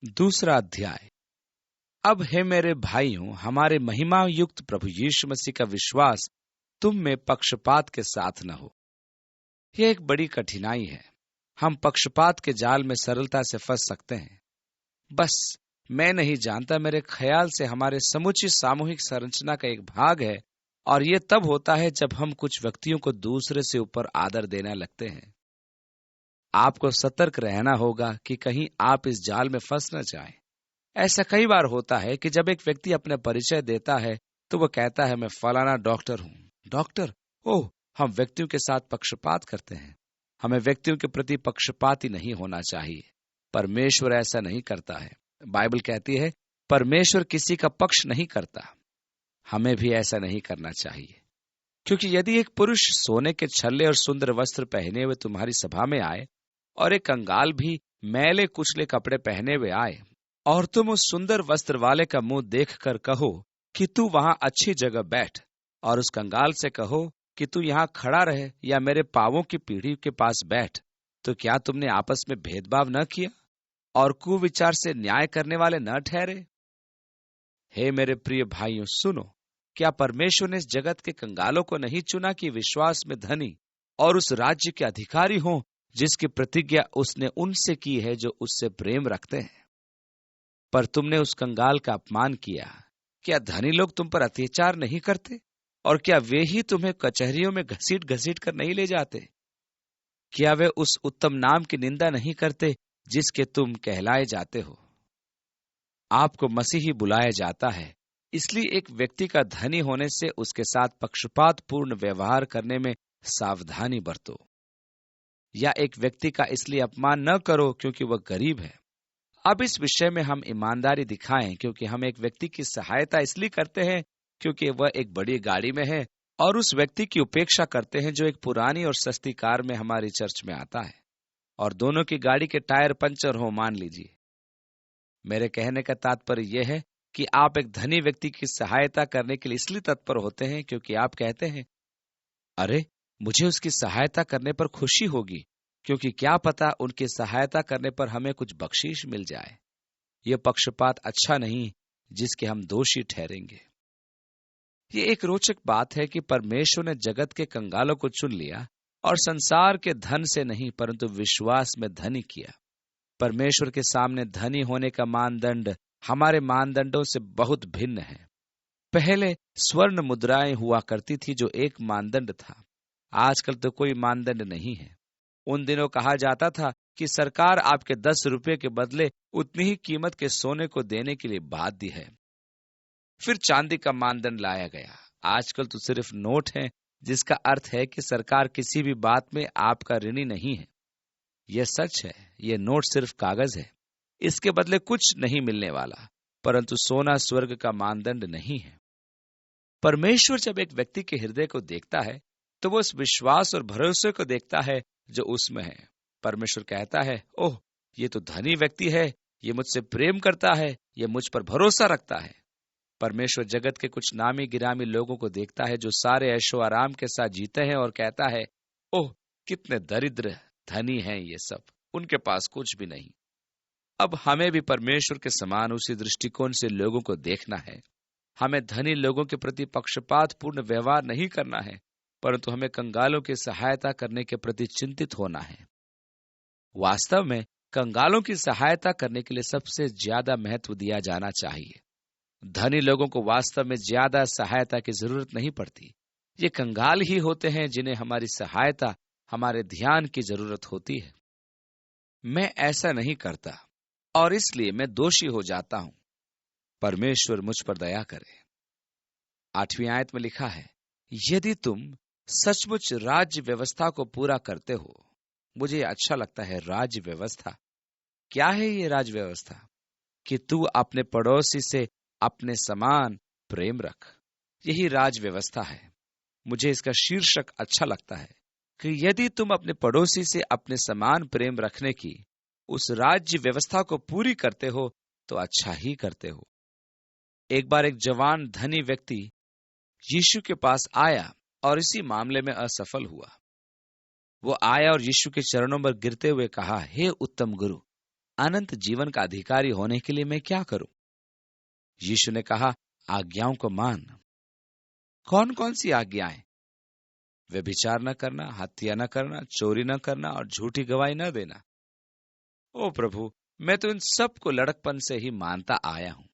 दूसरा अध्याय। अब हे मेरे भाइयों, हमारे महिमा युक्त प्रभु यीशु मसीह का विश्वास तुम में पक्षपात के साथ न हो। यह एक बड़ी कठिनाई है। हम पक्षपात के जाल में सरलता से फंस सकते हैं। बस मैं नहीं जानता, मेरे ख्याल से हमारे समूची सामूहिक संरचना का एक भाग है, और यह तब होता है जब हम कुछ व्यक्तियों को दूसरे से ऊपर आदर देने लगते हैं। आपको सतर्क रहना होगा कि कहीं आप इस जाल में फंस न जाएं। ऐसा कई बार होता है कि जब एक व्यक्ति अपने परिचय देता है तो वह कहता है, मैं फलाना डॉक्टर हूं। डॉक्टर? ओह, हम व्यक्तियों के साथ पक्षपात करते हैं। हमें व्यक्तियों के प्रति पक्षपाती नहीं होना चाहिए। परमेश्वर ऐसा नहीं करता है। बाइबल कहती है परमेश्वर किसी का पक्ष नहीं करता। हमें भी ऐसा नहीं करना चाहिए, क्योंकि यदि एक पुरुष सोने के छल्ले और सुंदर वस्त्र पहने हुए तुम्हारी सभा में आए और एक कंगाल भी मैले कुचले कपड़े पहने हुए आए, और तुम उस सुंदर वस्त्र वाले का मुंह देखकर कहो कि तू वहां अच्छी जगह बैठ, और उस कंगाल से कहो कि तू यहां खड़ा रहे या मेरे पांवों की पीढ़ी के पास बैठ, तो क्या तुमने आपस में भेदभाव न किया और कुविचार से न्याय करने वाले न ठहरे? हे मेरे प्रिय भाइयों, सुनो, क्या परमेश्वर ने इस जगत के कंगालों को नहीं चुना कि विश्वास में धनी और उस राज्य के अधिकारी हों जिसकी प्रतिज्ञा उसने उनसे की है जो उससे प्रेम रखते हैं? पर तुमने उस कंगाल का अपमान किया। क्या धनी लोग तुम पर अत्याचार नहीं करते? और क्या वे ही तुम्हें कचहरियों में घसीट घसीट कर नहीं ले जाते? क्या वे उस उत्तम नाम की निंदा नहीं करते जिसके तुम कहलाए जाते हो? आपको मसीही बुलाया जाता है, इसलिए एक व्यक्ति का धनी होने से उसके साथ पक्षपात पूर्ण व्यवहार करने में सावधानी बरतो, या एक व्यक्ति का इसलिए अपमान न करो क्योंकि वह गरीब है। अब इस विषय में हम ईमानदारी दिखाएं, क्योंकि हम एक व्यक्ति की सहायता इसलिए करते हैं क्योंकि वह एक बड़ी गाड़ी में है, और उस व्यक्ति की उपेक्षा करते हैं जो एक पुरानी और सस्ती कार में हमारी चर्च में आता है, और दोनों की गाड़ी के टायर पंचर हो, मान लीजिए। मेरे कहने का तात्पर्य यह है कि आप एक धनी व्यक्ति की सहायता करने के लिए इसलिए तत्पर होते हैं क्योंकि आप कहते हैं, अरे मुझे उसकी सहायता करने पर खुशी होगी, क्योंकि क्या पता उनकी सहायता करने पर हमें कुछ बख्शीश मिल जाए। यह पक्षपात अच्छा नहीं जिसके हम दोषी ठहरेंगे। ये एक रोचक बात है कि परमेश्वर ने जगत के कंगालों को चुन लिया और संसार के धन से नहीं परंतु विश्वास में धनी किया। परमेश्वर के सामने धनी होने का मानदंड हमारे मानदंडों से बहुत भिन्न है। पहले स्वर्ण मुद्राएं हुआ करती थी जो एक मानदंड था। आजकल तो कोई मानदंड नहीं है। उन दिनों कहा जाता था कि सरकार आपके 10 रुपये के बदले उतनी ही कीमत के सोने को देने के लिए बाध्य है। फिर चांदी का मानदंड लाया गया। आजकल तो सिर्फ नोट है, जिसका अर्थ है कि सरकार किसी भी बात में आपका ऋणी नहीं है। यह सच है, यह नोट सिर्फ कागज है, इसके बदले कुछ नहीं मिलने वाला, परंतु सोना स्वर्ग का मानदंड नहीं है। परमेश्वर जब एक व्यक्ति के हृदय को देखता है तो वो उस विश्वास और भरोसे को देखता है जो उसमें है। परमेश्वर कहता है, ओह, ये तो धनी व्यक्ति है, ये मुझसे प्रेम करता है, ये मुझ पर भरोसा रखता है। परमेश्वर जगत के कुछ नामी गिरामी लोगों को देखता है जो सारे ऐशो आराम के साथ जीते हैं और कहता है, ओह, कितने दरिद्र धनी हैं ये सब, उनके पास कुछ भी नहीं। अब हमें भी परमेश्वर के समान उसी दृष्टिकोण से लोगों को देखना है। हमें धनी लोगों के प्रति पक्षपात पूर्ण व्यवहार नहीं करना है, परंतु हमें कंगालों की सहायता करने के प्रति चिंतित होना है। वास्तव में कंगालों की सहायता करने के लिए सबसे ज्यादा महत्व दिया जाना चाहिए। धनी लोगों को वास्तव में ज्यादा सहायता की जरूरत नहीं पड़ती। ये कंगाल ही होते हैं जिन्हें हमारी सहायता, हमारे ध्यान की जरूरत होती है। मैं ऐसा नहीं करता और इसलिए मैं दोषी हो जाता हूं। परमेश्वर मुझ पर दया करे। 8वीं आयत में लिखा है, यदि तुम सचमुच राज्य व्यवस्था को पूरा करते हो। मुझे अच्छा लगता है राज्य व्यवस्था। क्या है ये राज्य व्यवस्था? कि तू अपने पड़ोसी से अपने समान प्रेम रख। यही राज व्यवस्था है। मुझे इसका शीर्षक अच्छा लगता है कि यदि तुम अपने पड़ोसी से अपने समान प्रेम रखने की उस राज्य व्यवस्था को पूरी करते हो तो अच्छा ही करते हो। एक बार एक जवान धनी व्यक्ति यीशु के पास आया और इसी मामले में असफल हुआ। वो आया और यीशु के चरणों पर गिरते हुए कहा, हे उत्तम गुरु, अनंत जीवन का अधिकारी होने के लिए मैं क्या करूं? यीशु ने कहा, आज्ञाओं को मान। कौन कौन सी आज्ञाएं? व्यभिचार न करना, हत्या न करना, चोरी न करना और झूठी गवाही न देना। ओ प्रभु, मैं तो इन सब को लड़कपन से ही मानता आया हूं,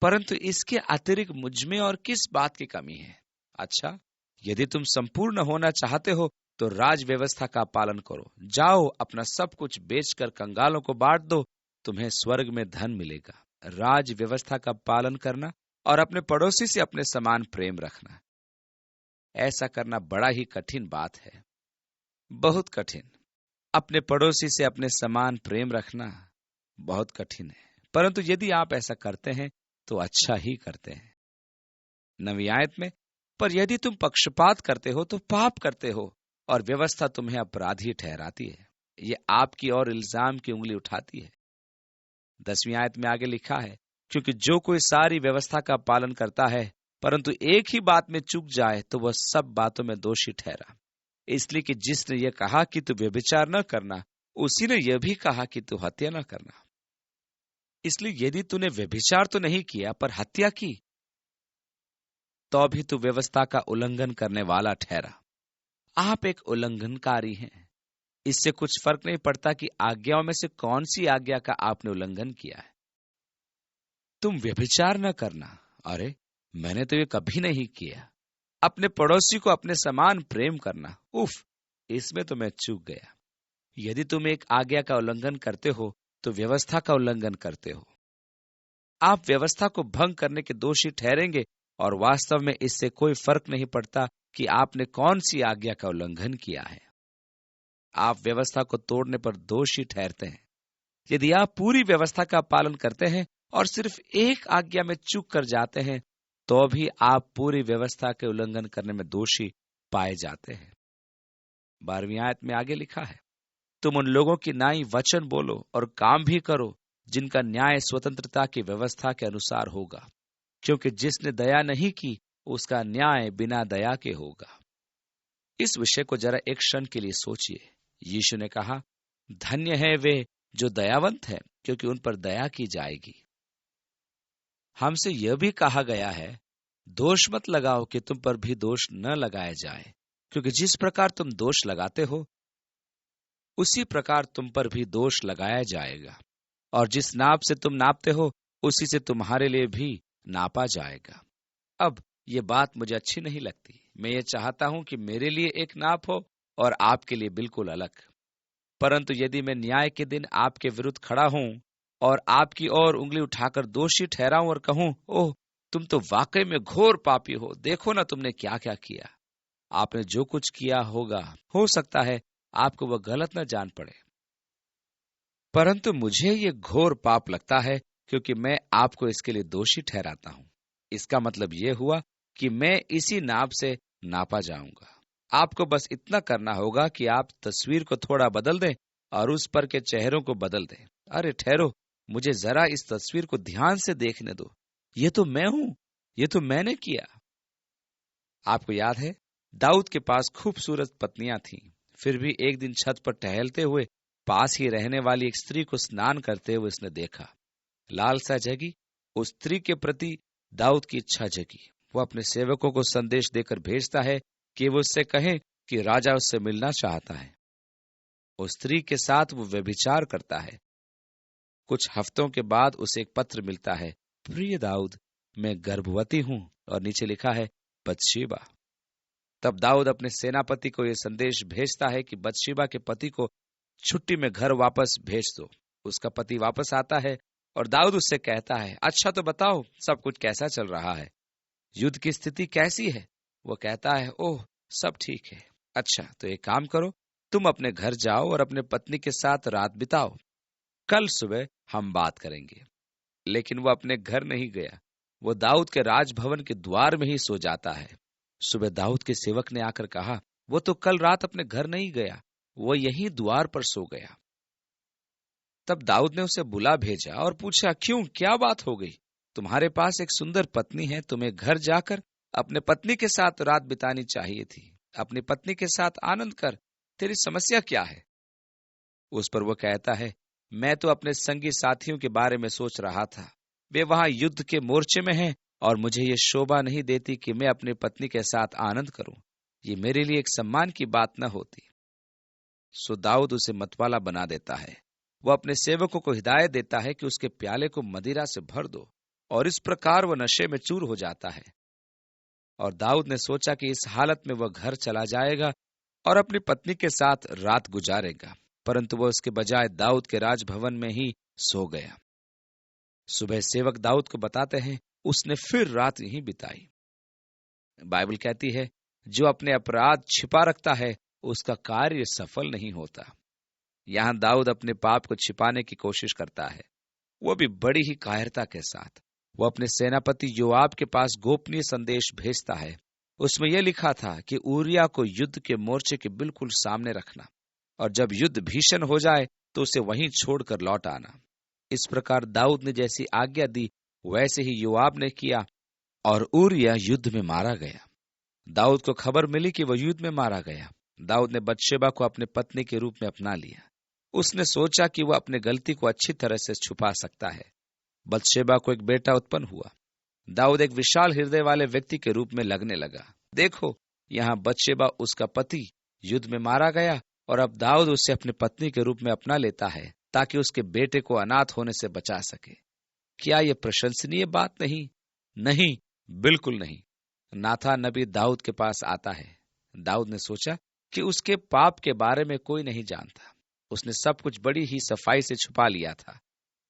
परंतु इसके अतिरिक्त मुझ में और किस बात की कमी है? अच्छा, यदि तुम संपूर्ण होना चाहते हो तो राज व्यवस्था का पालन करो। जाओ, अपना सब कुछ बेचकर कंगालों को बांट दो, तुम्हें स्वर्ग में धन मिलेगा। राज व्यवस्था का पालन करना और अपने पड़ोसी से अपने समान प्रेम रखना, ऐसा करना बड़ा ही कठिन बात है, बहुत कठिन। अपने पड़ोसी से अपने समान प्रेम रखना बहुत कठिन है, परंतु यदि आप ऐसा करते हैं तो अच्छा ही करते हैं। 9वीं आयत में, पर यदि तुम पक्षपात करते हो तो पाप करते हो और व्यवस्था तुम्हें अपराधी ठहराती है। ये आपकी ओर इल्जाम की उंगली उठाती है। 10वीं आयत में आगे लिखा है, क्योंकि जो कोई सारी व्यवस्था का पालन करता है परंतु एक ही बात में चूक जाए तो वह सब बातों में दोषी ठहरा। इसलिए कि जिसने यह कहा कि तू व्यभिचार न करना, उसी ने यह भी कहा कि तू हत्या न करना। इसलिए यदि तूने व्यभिचार तो नहीं किया पर हत्या की, तो भी तू व्यवस्था का उल्लंघन करने वाला ठहरा। आप एक उल्लंघनकारी हैं। इससे कुछ फर्क नहीं पड़ता कि आज्ञाओं में से कौन सी आज्ञा का आपने उल्लंघन किया है। तुम व्यभिचार न करना, अरे मैंने तो ये कभी नहीं किया। अपने पड़ोसी को अपने समान प्रेम करना, उफ, इसमें तो मैं चूक गया। यदि तुम एक आज्ञा का उल्लंघन करते हो तो व्यवस्था का उल्लंघन करते हो। आप व्यवस्था को भंग करने के दोषी ठहरेंगे और वास्तव में इससे कोई फर्क नहीं पड़ता कि आपने कौन सी आज्ञा का उल्लंघन किया है। आप व्यवस्था को तोड़ने पर दोषी ठहरते हैं। यदि आप पूरी व्यवस्था का पालन करते हैं और सिर्फ एक आज्ञा में चूक कर जाते हैं, तो भी आप पूरी व्यवस्था के उल्लंघन करने में दोषी पाए जाते हैं। 12वीं आयत में आगे लिखा है, तुम उन लोगों की नाई वचन बोलो और काम भी करो जिनका न्याय स्वतंत्रता की व्यवस्था के अनुसार होगा, क्योंकि जिसने दया नहीं की उसका न्याय बिना दया के होगा। इस विषय को जरा एक क्षण के लिए सोचिए। यीशु ने कहा, धन्य है वे जो दयावंत हैं, क्योंकि उन पर दया की जाएगी। हमसे यह भी कहा गया है, दोष मत लगाओ कि तुम पर भी दोष न लगाया जाए, क्योंकि जिस प्रकार तुम दोष लगाते हो उसी प्रकार तुम पर भी दोष लगाया जाएगा, और जिस नाप से तुम नापते हो उसी से तुम्हारे लिए भी नापा जाएगा। अब ये बात मुझे अच्छी नहीं लगती। मैं ये चाहता हूं कि मेरे लिए एक नाप हो और आपके लिए बिल्कुल अलग। परंतु यदि मैं न्याय के दिन आपके विरुद्ध खड़ा हूं और आपकी ओर उंगली उठाकर दोषी ठहराऊं और कहूं, ओह तुम तो वाकई में घोर पापी हो, देखो ना तुमने क्या क्या किया। आपने जो कुछ किया होगा, हो सकता है आपको वह गलत न जान पड़े, परंतु मुझे ये घोर पाप लगता है, क्योंकि मैं आपको इसके लिए दोषी ठहराता हूं। इसका मतलब यह हुआ कि मैं इसी नाप से नापा जाऊंगा। आपको बस इतना करना होगा कि आप तस्वीर को थोड़ा बदल दें और उस पर के चेहरों को बदल दें। अरे ठहरो, मुझे जरा इस तस्वीर को ध्यान से देखने दो। ये तो मैं हूं, ये तो मैंने किया। आपको याद है, दाऊद के पास खूबसूरत पत्नियां थीं, फिर भी एक दिन छत पर टहलते हुए पास ही रहने वाली एक स्त्री को स्नान करते हुए उसने देखा। लालसा जगी, उस स्त्री के प्रति दाऊद की इच्छा जगी। वो अपने सेवकों को संदेश देकर भेजता है कि वो उससे कहें कि राजा उससे मिलना चाहता है। उस स्त्री के साथ वो व्यभिचार करता है। कुछ हफ्तों के बाद उसे एक पत्र मिलता है, प्रिय दाऊद, मैं गर्भवती हूं, और नीचे लिखा है बत्शेबा। तब दाऊद अपने सेनापति को यह संदेश भेजता है कि बत्शेबा के पति को छुट्टी में घर वापस भेज दो। उसका पति वापस आता है और दाऊद उससे कहता है, अच्छा तो बताओ सब कुछ कैसा चल रहा है, युद्ध की स्थिति कैसी है? वो कहता है, ओह सब ठीक है। अच्छा तो एक काम करो, तुम अपने घर जाओ और अपने पत्नी के साथ रात बिताओ, कल सुबह हम बात करेंगे। लेकिन वो अपने घर नहीं गया, वो दाऊद के राजभवन के द्वार में ही सो जाता है। सुबह दाऊद के सेवक ने आकर कहा, वो तो कल रात अपने घर नहीं गया, वो यहीं द्वार पर सो गया। तब दाऊद ने उसे बुला भेजा और पूछा, क्यों, क्या बात हो गई? तुम्हारे पास एक सुंदर पत्नी है, तुम्हें घर जाकर अपने पत्नी के साथ रात बितानी चाहिए थी। अपनी पत्नी के साथ आनंद कर, तेरी समस्या क्या है? उस पर वो कहता है, मैं तो अपने संगी साथियों के बारे में सोच रहा था। वे वहां युद्ध के मोर्चे में हैं और मुझे ये शोभा नहीं देती कि मैं अपनी पत्नी के साथ आनंद करूं। ये मेरे लिए एक सम्मान की बात न होती। सो दाऊद उसे मतवाला बना देता है। वह अपने सेवकों को हिदायत देता है कि उसके प्याले को मदिरा से भर दो, और इस प्रकार वह नशे में चूर हो जाता है। और दाऊद ने सोचा कि इस हालत में वह घर चला जाएगा और अपनी पत्नी के साथ रात गुजारेगा, परंतु वह उसके बजाय दाऊद के राजभवन में ही सो गया। सुबह सेवक दाऊद को बताते हैं उसने फिर रात यहीं बिताई। बाइबल कहती है, जो अपने अपराध छिपा रखता है उसका कार्य सफल नहीं होता। यहां दाऊद अपने पाप को छिपाने की कोशिश करता है, वो भी बड़ी ही कायरता के साथ। वो अपने सेनापति योआब के पास गोपनीय संदेश भेजता है। उसमें यह लिखा था कि ऊरिया को युद्ध के मोर्चे के बिल्कुल सामने रखना, और जब युद्ध भीषण हो जाए तो उसे वहीं छोड़कर लौट आना। इस प्रकार दाऊद ने जैसी आज्ञा दी वैसे ही योआब ने किया, और ऊरिया युद्ध में मारा गया। दाऊद को खबर मिली कि वह युद्ध में मारा गया। दाऊद ने बतशेबा को अपने पत्नी के रूप में अपना लिया। उसने सोचा कि वह अपने गलती को अच्छी तरह से छुपा सकता है। बतशेबा को एक बेटा उत्पन्न हुआ। दाऊद एक विशाल हृदय वाले व्यक्ति के रूप में लगने लगा। देखो, यहाँ बतशेबा उसका पति युद्ध में मारा गया, और अब दाऊद उसे अपनी पत्नी के रूप में अपना लेता है ताकि उसके बेटे को अनाथ होने से बचा सके। क्या यह प्रशंसनीय बात नहीं? नहीं, बिल्कुल नहीं। नाथान नबी दाऊद के पास आता है। दाऊद ने सोचा कि उसके पाप के बारे में कोई नहीं जानता। उसने सब कुछ बड़ी ही सफाई से छुपा लिया था।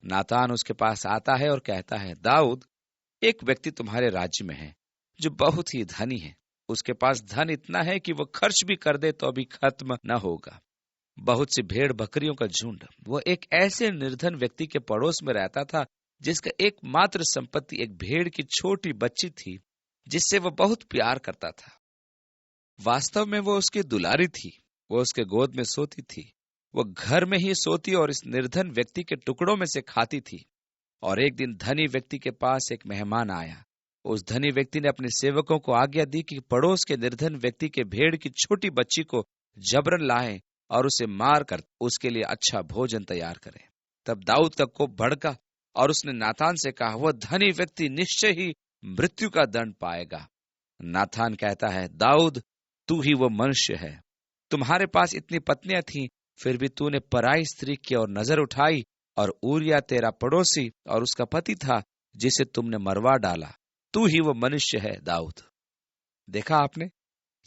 नातान उसके पास आता है और कहता है, दाऊद, एक व्यक्ति तुम्हारे राज्य में है जो बहुत ही धनी है। उसके पास धन इतना है कि वो खर्च भी कर दे तो अभी खत्म न होगा। बहुत सी भेड़ बकरियों का झुंड। वो एक ऐसे निर्धन व्यक्ति के पड़ोस में रहता था जिसका एकमात्र संपत्ति एक भेड़ की छोटी बच्ची थी जिससे वह बहुत प्यार करता था। वास्तव में वो उसकी दुलारी थी। वो उसके गोद में सोती थी। वो घर में ही सोती और इस निर्धन व्यक्ति के टुकड़ों में से खाती थी। और एक दिन धनी व्यक्ति के पास एक मेहमान आया। उस धनी व्यक्ति ने अपने सेवकों को आज्ञा दी कि पड़ोस के निर्धन व्यक्ति के भेड़ की छोटी बच्ची को जबरन लाएं और उसे मार कर उसके लिए अच्छा भोजन तैयार करें। तब दाऊद का कोप भड़का और उसने नातान से कहा, वह धनी व्यक्ति निश्चय ही मृत्यु का दंड पाएगा। नातान कहता है, दाऊद, तू ही वो मनुष्य है। तुम्हारे पास इतनी पत्नियां थीं, फिर भी तूने पराई स्त्री की ओर नजर उठाई, और ऊरिया तेरा पड़ोसी और उसका पति था जिसे तुमने मरवा डाला। तू ही वो मनुष्य है दाऊद। देखा आपने,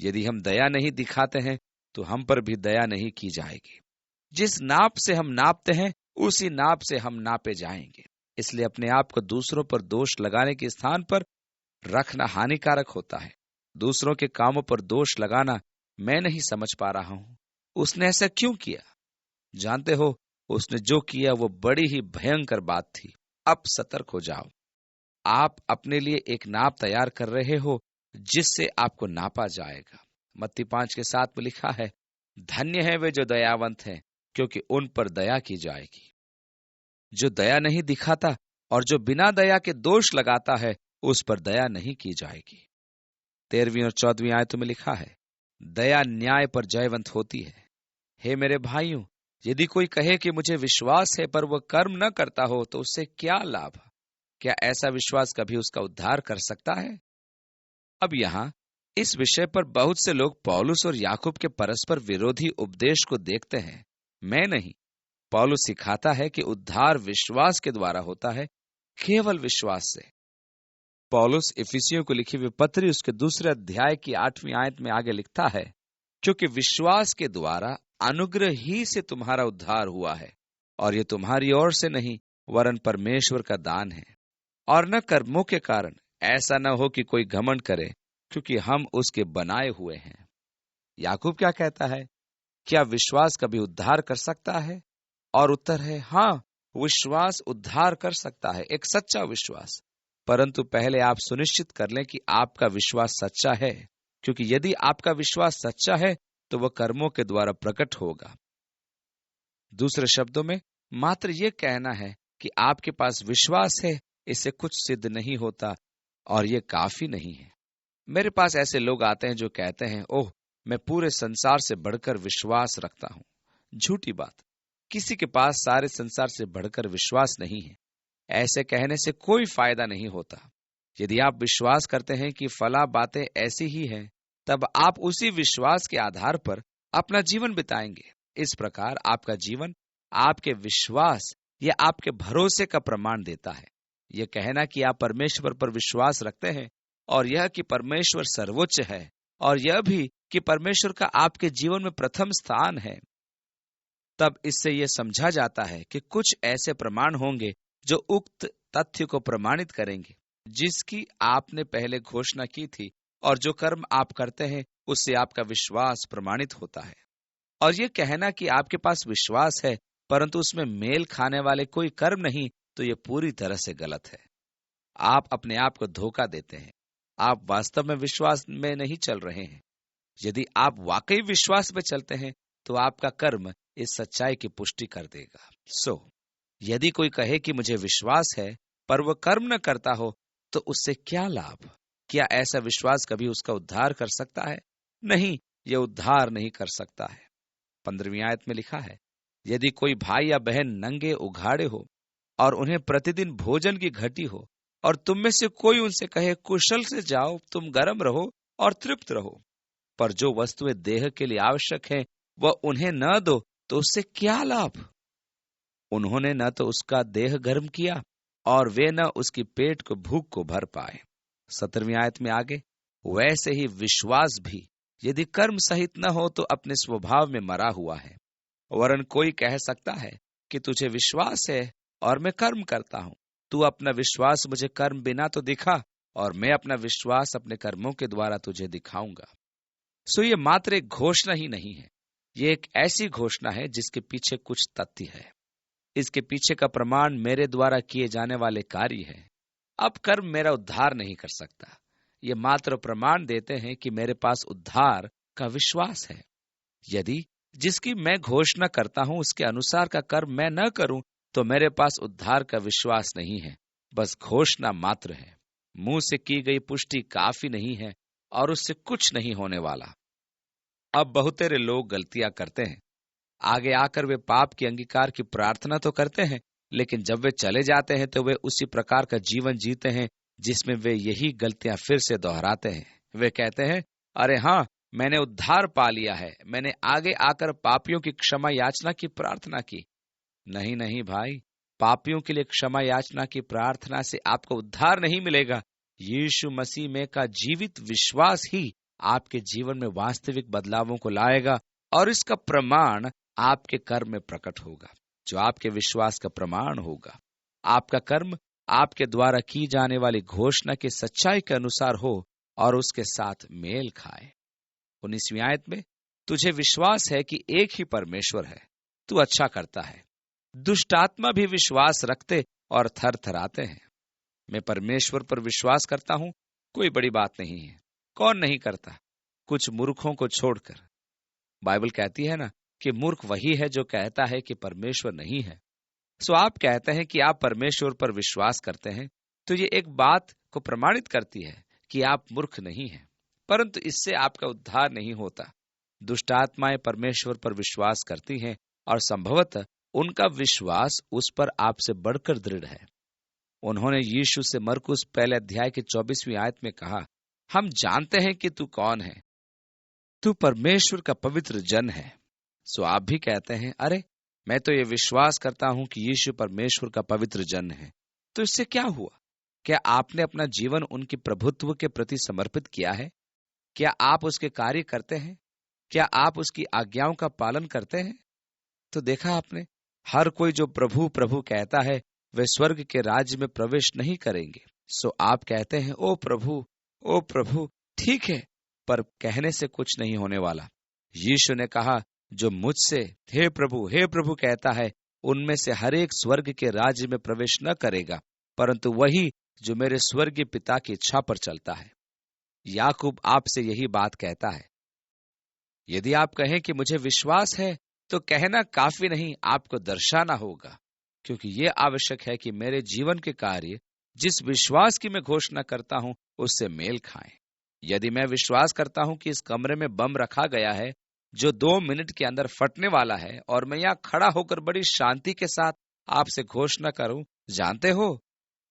यदि हम दया नहीं दिखाते हैं तो हम पर भी दया नहीं की जाएगी। जिस नाप से हम नापते हैं उसी नाप से हम नापे जाएंगे। इसलिए अपने आप को दूसरों पर दोष लगाने के स्थान पर रखना हानिकारक होता है। दूसरों के कामों पर दोष लगाना मैं नहीं समझ पा रहा हूं, उसने ऐसा क्यों किया। जानते हो, उसने जो किया वो बड़ी ही भयंकर बात थी। अब सतर्क हो जाओ। आप अपने लिए एक नाप तैयार कर रहे हो जिससे आपको नापा जाएगा। मत्ती 5:7 में लिखा है, धन्य है वे जो दयावंत हैं, क्योंकि उन पर दया की जाएगी। जो दया नहीं दिखाता और जो बिना दया के दोष लगाता है उस पर दया नहीं की जाएगी। 13वीं और 14वीं आयतों में लिखा है, दया न्याय पर जयवंत होती है। हे मेरे भाइयों, यदि कोई कहे कि मुझे विश्वास है पर वह कर्म न करता हो तो उससे क्या लाभ? क्या ऐसा विश्वास कभी उसका उद्धार कर सकता है? अब यहाँ इस विषय पर बहुत से लोग पौलुस और याकूब के परस्पर विरोधी उपदेश को देखते हैं। मैं नहीं। पौलुस सिखाता है कि उद्धार विश्वास के द्वारा होता है, केवल विश्वास से। पौलुस इफिसियों को लिखी हुई पत्री उसके 2 अध्याय की 8वीं आयत में आगे लिखता है, क्योंकि विश्वास के द्वारा अनुग्रह ही से तुम्हारा उद्धार हुआ है, और ये तुम्हारी ओर से नहीं वरन परमेश्वर का दान है, और न कर्मों के कारण, ऐसा न हो कि कोई घमंड करे, क्योंकि हम उसके बनाए हुए हैं। याकूब क्या कहता है? क्या विश्वास कभी उद्धार कर सकता है? और उत्तर है हाँ, विश्वास उद्धार कर सकता है, एक सच्चा विश्वास। परंतु पहले आप सुनिश्चित कर लें कि आपका विश्वास सच्चा है, क्योंकि यदि आपका विश्वास सच्चा है तो वह कर्मों के द्वारा प्रकट होगा। दूसरे शब्दों में मात्र यह कहना है कि आपके पास विश्वास है, इससे कुछ सिद्ध नहीं होता और यह काफी नहीं है। मेरे पास ऐसे लोग आते हैं जो कहते हैं, ओह, मैं पूरे संसार से बढ़कर विश्वास रखता हूं। झूठी बात। किसी के पास सारे संसार से बढ़कर विश्वास नहीं है, ऐसे कहने से कोई फायदा नहीं होता। यदि आप विश्वास करते हैं कि फला बातें ऐसी ही हैं, तब आप उसी विश्वास के आधार पर अपना जीवन बिताएंगे। इस प्रकार आपका जीवन आपके विश्वास या आपके भरोसे का प्रमाण देता है। यह कहना कि आप परमेश्वर पर विश्वास रखते हैं, और यह कि परमेश्वर सर्वोच्च है, और यह भी कि परमेश्वर का आपके जीवन में प्रथम स्थान है, तब इससे यह समझा जाता है कि कुछ ऐसे प्रमाण होंगे जो उक्त तथ्य को प्रमाणित करेंगे जिसकी आपने पहले घोषणा की थी, और जो कर्म आप करते हैं उससे आपका विश्वास प्रमाणित होता है। और यह कहना कि आपके पास विश्वास है परंतु उसमें मेल खाने वाले कोई कर्म नहीं, तो यह पूरी तरह से गलत है। आप अपने आप को धोखा देते हैं। आप वास्तव में विश्वास में नहीं चल रहे हैं। यदि आप वाकई विश्वास में चलते हैं तो आपका कर्म इस सच्चाई की पुष्टि कर देगा। यदि कोई कहे कि मुझे विश्वास है पर वह कर्म न करता हो, तो उससे क्या लाभ? क्या ऐसा विश्वास कभी उसका उद्धार कर सकता है? नहीं, यह उद्धार नहीं कर सकता है। 15वीं आयत में लिखा है, यदि कोई भाई या बहन नंगे उघाड़े हो और उन्हें प्रतिदिन भोजन की घटी हो, और तुम में से कोई उनसे कहे कुशल से जाओ, तुम गर्म रहो और तृप्त रहो, पर जो वस्तुएं देह के लिए आवश्यक है वह उन्हें न दो, तो उससे क्या लाभ? उन्होंने न तो उसका देह गर्म किया और वे न उसकी पेट को भूख को भर पाए। 17वीं आयत में आगे, वैसे ही विश्वास भी यदि कर्म सहित न हो तो अपने स्वभाव में मरा हुआ है। वरन कोई कह सकता है कि तुझे विश्वास है और मैं कर्म करता हूं, तू अपना विश्वास मुझे कर्म बिना तो दिखा, और मैं अपना विश्वास अपने कर्मों के द्वारा तुझे दिखाऊंगा। ये मात्र एक घोषणा ही नहीं है, ये एक ऐसी घोषणा है जिसके पीछे कुछ तथ्य है। इसके पीछे का प्रमाण मेरे द्वारा किए जाने वाले कार्य है। अब कर्म मेरा उद्धार नहीं कर सकता। ये मात्र प्रमाण देते हैं कि मेरे पास उद्धार का विश्वास है। यदि जिसकी मैं घोषणा करता हूं उसके अनुसार का कर्म मैं न करूं, तो मेरे पास उद्धार का विश्वास नहीं है, बस घोषणा मात्र है। मुंह से की गई पुष्टि काफी नहीं है और उससे कुछ नहीं होने वाला। अब बहुतेरे लोग गलतियां करते हैं। आगे आकर वे पाप के अंगीकार की प्रार्थना तो करते हैं, लेकिन जब वे चले जाते हैं तो वे उसी प्रकार का जीवन जीते हैं जिसमें वे यही गलतियां फिर से दोहराते हैं। वे कहते हैं, अरे हाँ, मैंने उद्धार पा लिया है, मैंने आगे आकर पापियों की क्षमा याचना की प्रार्थना की। नहीं नहीं भाई, पापियों के लिए क्षमा याचना की प्रार्थना से आपको उद्धार नहीं मिलेगा। यीशु मसीह में का जीवित विश्वास ही आपके जीवन में वास्तविक बदलावों को लाएगा, और इसका प्रमाण आपके कर्म में प्रकट होगा, जो आपके विश्वास का प्रमाण होगा। आपका कर्म आपके द्वारा की जाने वाली घोषणा की सच्चाई के अनुसार हो और उसके साथ मेल खाए। 19वीं आयत में, तुझे विश्वास है कि एक ही परमेश्वर है, तू अच्छा करता है। दुष्ट आत्मा भी विश्वास रखते और थर थराते हैं। मैं परमेश्वर पर विश्वास करता हूं, कोई बड़ी बात नहीं है। कौन नहीं करता? कुछ मूर्खों को छोड़कर। बाइबल कहती है ना कि मूर्ख वही है जो कहता है कि परमेश्वर नहीं है। आप कहते हैं कि आप परमेश्वर पर विश्वास करते हैं, तो ये एक बात को प्रमाणित करती है कि आप मूर्ख नहीं हैं, परंतु इससे आपका उद्धार नहीं होता। दुष्ट आत्माएं परमेश्वर पर विश्वास करती हैं और संभवतः उनका विश्वास उस पर आपसे बढ़कर दृढ़ है। उन्होंने यीशु से मरकुस पहले अध्याय के 24वीं आयत में कहा, हम जानते हैं कि तू कौन है, तू परमेश्वर का पवित्र जन है। आप भी कहते हैं, अरे मैं तो ये विश्वास करता हूं कि यीशु परमेश्वर का पवित्र जन है। तो इससे क्या हुआ? क्या आपने अपना जीवन उनके प्रभुत्व के प्रति समर्पित किया है? क्या आप उसके कार्य करते हैं? क्या आप उसकी आज्ञाओं का पालन करते हैं? तो देखा आपने, हर कोई जो प्रभु प्रभु कहता है वे स्वर्ग के राज्य में प्रवेश नहीं करेंगे। आप कहते हैं, ओ प्रभु, ठीक है, पर कहने से कुछ नहीं होने वाला। यीशु ने कहा, जो मुझसे हे प्रभु कहता है, उनमें से हर एक स्वर्ग के राज्य में प्रवेश न करेगा, परंतु वही जो मेरे स्वर्गीय पिता की इच्छा पर चलता है। याकूब आपसे यही बात कहता है। यदि आप कहें कि मुझे विश्वास है, तो कहना काफी नहीं, आपको दर्शाना होगा, क्योंकि यह आवश्यक है कि मेरे जीवन के कार्य जिस विश्वास की मैं घोषणा करता हूं उससे मेल खाएं। यदि मैं विश्वास करता हूं कि इस कमरे में बम रखा गया है जो 2 मिनट के अंदर फटने वाला है, और मैं यहाँ खड़ा होकर बड़ी शांति के साथ आपसे घोषणा करूं, जानते हो,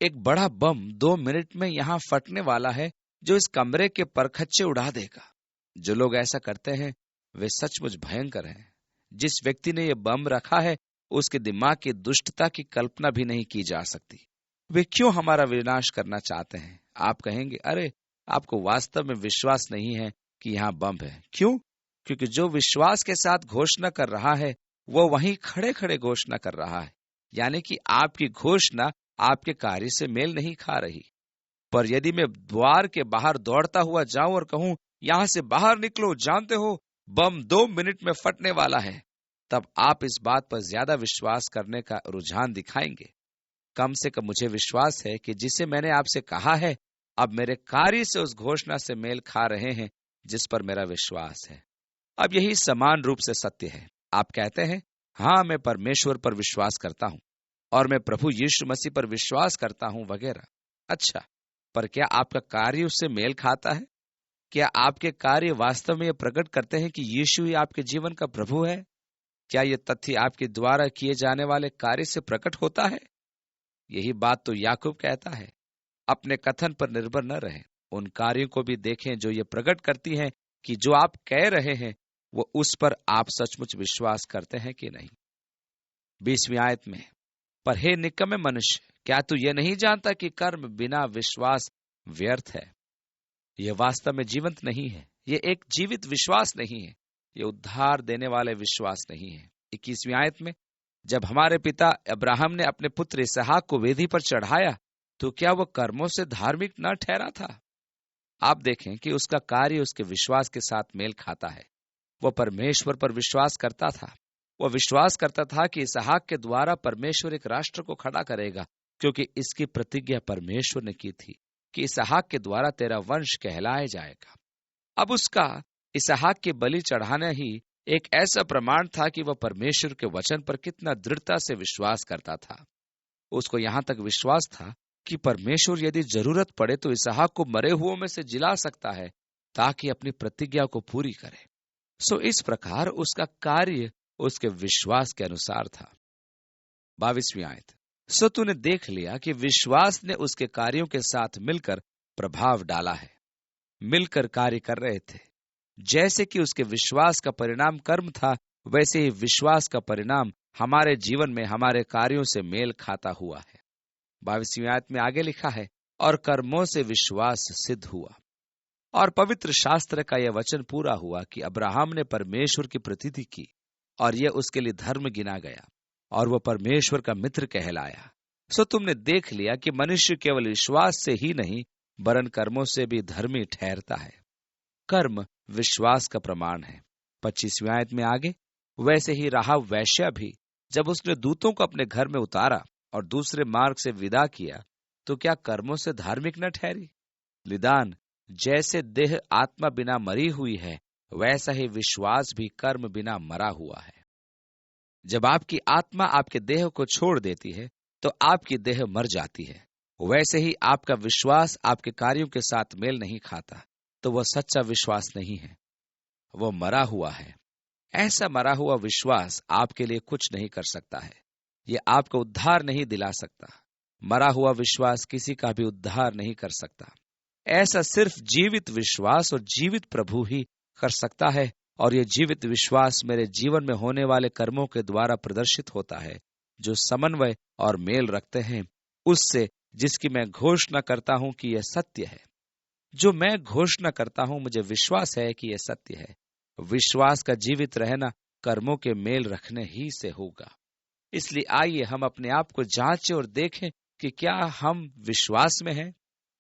एक बड़ा बम 2 मिनट में यहाँ फटने वाला है, जो इस कमरे के परखच्चे उड़ा देगा। जो लोग ऐसा करते हैं वे सचमुच भयंकर हैं। जिस व्यक्ति ने यह बम रखा है, उसके दिमाग की दुष्टता की कल्पना भी नहीं की जा सकती। वे क्यों हमारा विनाश करना चाहते हैं? आप कहेंगे, अरे आपको वास्तव में विश्वास नहीं है कि यहाँ बम है। क्यों? क्योंकि जो विश्वास के साथ घोषणा कर रहा है, वो वहीं खड़े खड़े घोषणा कर रहा है। यानी कि आपकी घोषणा आपके कार्य से मेल नहीं खा रही। पर यदि मैं द्वार के बाहर दौड़ता हुआ जाऊं और कहूं, यहां से बाहर निकलो, जानते हो बम 2 मिनट में फटने वाला है, तब आप इस बात पर ज्यादा विश्वास करने का रुझान दिखाएंगे। कम से कम मुझे विश्वास है कि जिसे मैंने आपसे कहा है, अब मेरे कार्य से उस घोषणा से मेल खा रहे हैं जिस पर मेरा विश्वास है। अब यही समान रूप से सत्य है। आप कहते हैं, हाँ मैं परमेश्वर पर विश्वास करता हूं और मैं प्रभु यीशु मसीह पर विश्वास करता हूं वगैरह। अच्छा, पर क्या आपका कार्य उससे मेल खाता है? क्या आपके कार्य वास्तव में यह प्रकट करते हैं कि यीशु ही आपके जीवन का प्रभु है? क्या यह तथ्य आपके द्वारा किए जाने वाले कार्य से प्रकट होता है? यही बात तो याकूब कहता है। अपने कथन पर निर्भर न रहें, उन कार्यों को भी देखें जो ये प्रकट करती हैं कि जो आप कह रहे हैं वो उस पर आप सचमुच विश्वास करते हैं कि नहीं। 20वीं आयत में, पर हे निकम्मे मनुष्य, क्या तू ये नहीं जानता कि कर्म बिना विश्वास व्यर्थ है? यह वास्तव में जीवंत नहीं है। यह एक जीवित विश्वास नहीं है। यह उद्धार देने वाले विश्वास नहीं है। 21वीं आयत में, जब हमारे पिता अब्राहम ने अपने पुत्र इसहाक को वेदी पर चढ़ाया, तो क्या वह कर्मों से धार्मिक न ठहरा था? आप देखें कि उसका कार्य उसके विश्वास के साथ मेल खाता है। वह परमेश्वर पर विश्वास करता था। वह विश्वास करता था कि इसहाक के द्वारा परमेश्वर एक राष्ट्र को खड़ा करेगा, क्योंकि इसकी प्रतिज्ञा परमेश्वर ने की थी कि इसहाक के द्वारा तेरा वंश कहलाया जाएगा। अब उसका इसहाक के बलि चढ़ाना ही एक ऐसा प्रमाण था कि वह परमेश्वर के वचन पर कितना दृढ़ता से विश्वास करता था। उसको यहां तक विश्वास था कि परमेश्वर यदि जरूरत पड़े तो इसहाक को मरे हुओं में से जिला सकता है, ताकि अपनी प्रतिज्ञा को पूरी करे। सो इस प्रकार उसका कार्य उसके विश्वास के अनुसार था। 22वीं आयत, सो तूने देख लिया कि विश्वास ने उसके कार्यों के साथ मिलकर प्रभाव डाला है। मिलकर कार्य कर रहे थे। जैसे कि उसके विश्वास का परिणाम कर्म था, वैसे ही विश्वास का परिणाम हमारे जीवन में हमारे कार्यों से मेल खाता हुआ है। 22वीं आयत में आगे लिखा है, और कर्मों से विश्वास सिद्ध हुआ। और पवित्र शास्त्र का यह वचन पूरा हुआ कि अब्राहम ने परमेश्वर की प्रतीति की और यह उसके लिए धर्म गिना गया और वह परमेश्वर का मित्र कहलाया। सो तुमने देख लिया कि मनुष्य केवल विश्वास से ही नहीं वरन कर्मों से भी धर्मी ठहरता है। कर्म विश्वास का प्रमाण है। 25वीं आयत में आगे, वैसे ही राहाब वैश्या भी जब उसने दूतों को अपने घर में उतारा और दूसरे मार्ग से विदा किया, तो क्या कर्मों से धार्मिक न ठहरी? लिदान, जैसे देह आत्मा बिना मरी हुई है, वैसा ही विश्वास भी कर्म बिना मरा हुआ है। जब आपकी आत्मा आपके देह को छोड़ देती है तो आपकी देह मर जाती है। वैसे ही आपका विश्वास आपके कार्यों के साथ मेल नहीं खाता तो वह सच्चा विश्वास नहीं है, वह मरा हुआ है। ऐसा मरा हुआ विश्वास आपके लिए कुछ नहीं कर सकता है। यह आपको उद्धार नहीं दिला सकता। मरा हुआ विश्वास किसी का भी उद्धार नहीं कर सकता। ऐसा सिर्फ जीवित विश्वास और जीवित प्रभु ही कर सकता है, और यह जीवित विश्वास मेरे जीवन में होने वाले कर्मों के द्वारा प्रदर्शित होता है, जो समन्वय और मेल रखते हैं उससे जिसकी मैं घोषणा करता हूं कि यह सत्य है। जो मैं घोषणा करता हूं, मुझे विश्वास है कि यह सत्य है। विश्वास का जीवित रहना कर्मों के मेल रखने ही से होगा। इसलिए आइए हम अपने आप को जांचें और देखें कि क्या हम विश्वास में हैं।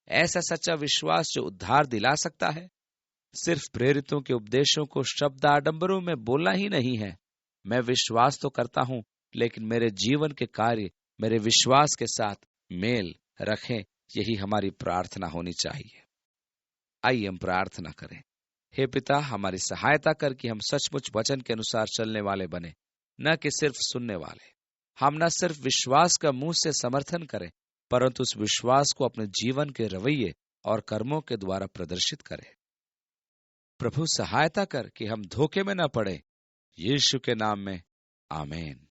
ऐसा सच्चा विश्वास जो उद्धार दिला सकता है। सिर्फ प्रेरितों के उपदेशों को शब्द आडंबरों में बोलना ही नहीं है। मैं विश्वास तो करता हूं, लेकिन मेरे जीवन के कार्य मेरे विश्वास के साथ मेल रखें। यही हमारी प्रार्थना होनी चाहिए। आइए हम प्रार्थना करें। हे पिता, हमारी सहायता कर कि हम सचमुच वचन के अनुसार चलने वाले बने, न कि सिर्फ सुनने वाले। हम न सिर्फ विश्वास का मुंह से समर्थन करें, परंतु उस विश्वास को अपने जीवन के रवैये और कर्मों के द्वारा प्रदर्शित करें। प्रभु सहायता कर कि हम धोखे में न पड़े। यीशु के नाम में आमीन।